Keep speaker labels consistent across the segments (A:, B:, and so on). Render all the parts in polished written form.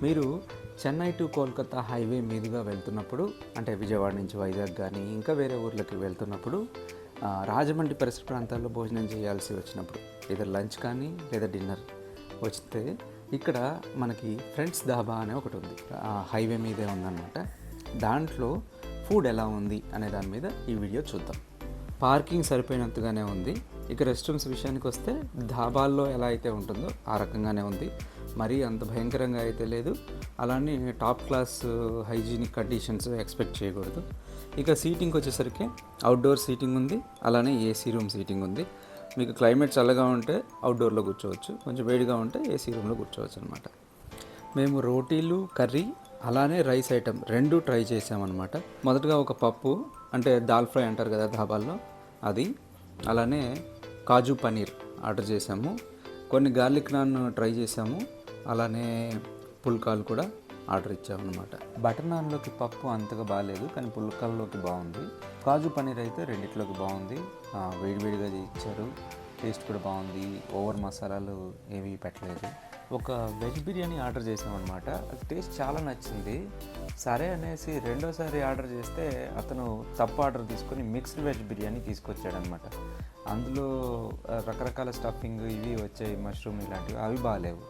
A: మీరు Chennai to Kolkata highway మీదుగా వెళ్తున్నప్పుడు, అంటే విజయవాడ నుంచి వైజాగ్ కానీ ఇంకా వేరే ఊర్లకి వెళ్తున్నప్పుడు రాజమండ్రి పరిసర ప్రాంతాల్లో భోజనం చేయాల్సి వచ్చినప్పుడు, ఏదో లంచ్ కానీ లేదా డిన్నర్ వస్తే ఇక్కడ మనకి ఫ్రెండ్స్ ధాబా అనే ఒకటి ఉంది. హైవే మీదే ఉందన్నమాట. దాంట్లో ఫుడ్ ఎలా ఉంది అనే దాని మీద ఈ వీడియో చూద్దాం. పార్కింగ్ సరిపోయినంతగానే ఉంది. ఇక రెస్ట్ రూమ్స్ విషయానికి వస్తే ధాబాల్లో ఎలా అయితే ఉంటుందో ఆ రకంగానే ఉంది. మరీ అంత భయంకరంగా అయితే లేదు. అలానే top class hygienic conditions expect చేయకూడదు. ఇక సీటింగ్ వచ్చేసరికి అవుట్డోర్ సీటింగ్ ఉంది, అలానే ఏసీ రూమ్ సీటింగ్ ఉంది. మీకు క్లైమేట్ చల్లగా ఉంటే అవుట్డోర్లో కూర్చోవచ్చు, కొంచెం వేడిగా ఉంటే ఏసీ రూమ్లో కూర్చోవచ్చు అనమాట. మేము రోటీలు, కర్రీ అలానే రైస్ ఐటమ్ రెండు ట్రై చేసామన్నమాట. మొదటగా ఒక పప్పు, అంటే దాల్ ఫ్రై అంటారు కదా ధాబాల్లో, అది, అలానే కాజు పనీర్ ఆర్డర్ చేసాము. కొన్ని గార్లిక్ నాన్ ట్రై చేసాము, అలానే పుల్కాలు కూడా ఆర్డర్ ఇచ్చామన్నమాట. బటర్ నాన్లోకి పప్పు అంతగా బాగాలేదు, కానీ పుల్కాల్లోకి బాగుంది. కాజు పనీర్ అయితే రెండిట్లోకి బాగుంది. వేడివేడిగా ఇచ్చారు, టేస్ట్ కూడా బాగుంది. ఓవర్ మసాలాలు ఏమీ పెట్టలేదు. ఒక వెజ్ బిర్యానీ ఆర్డర్ చేసామన్నమాట. టేస్ట్ చాలా నచ్చింది. సరే అనేసి రెండోసారి ఆర్డర్ చేస్తే అతను తప్పు ఆర్డర్ తీసుకొని మిక్స్డ్ వెజ్ బిర్యానీ తీసుకొచ్చాడనమాట. అందులో రకరకాల స్టఫింగ్ ఇవి వచ్చాయి, మష్రూమ్ ఇలాంటివి, అవి బాగాలేవు.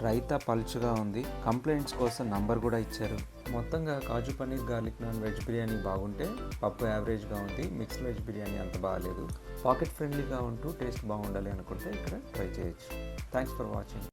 A: రైతా పలుచుగా ఉంది. కంప్లైంట్స్ కోసం నంబర్ కూడా ఇచ్చారు. మొత్తంగా కాజు పనీర్, గార్లిక్ నాన్, వెజ్ బిర్యానీ బాగుంటే పప్పు యావరేజ్గా ఉంది. మిక్స్డ్ వెజ్ బిర్యానీ అంత బాగాలేదు. పాకెట్ ఫ్రెండ్లీగా ఉంటూ టేస్ట్ బాగుండాలి అనుకుంటే ఇక్కడ ట్రై చేయొచ్చు. Thanks for watching.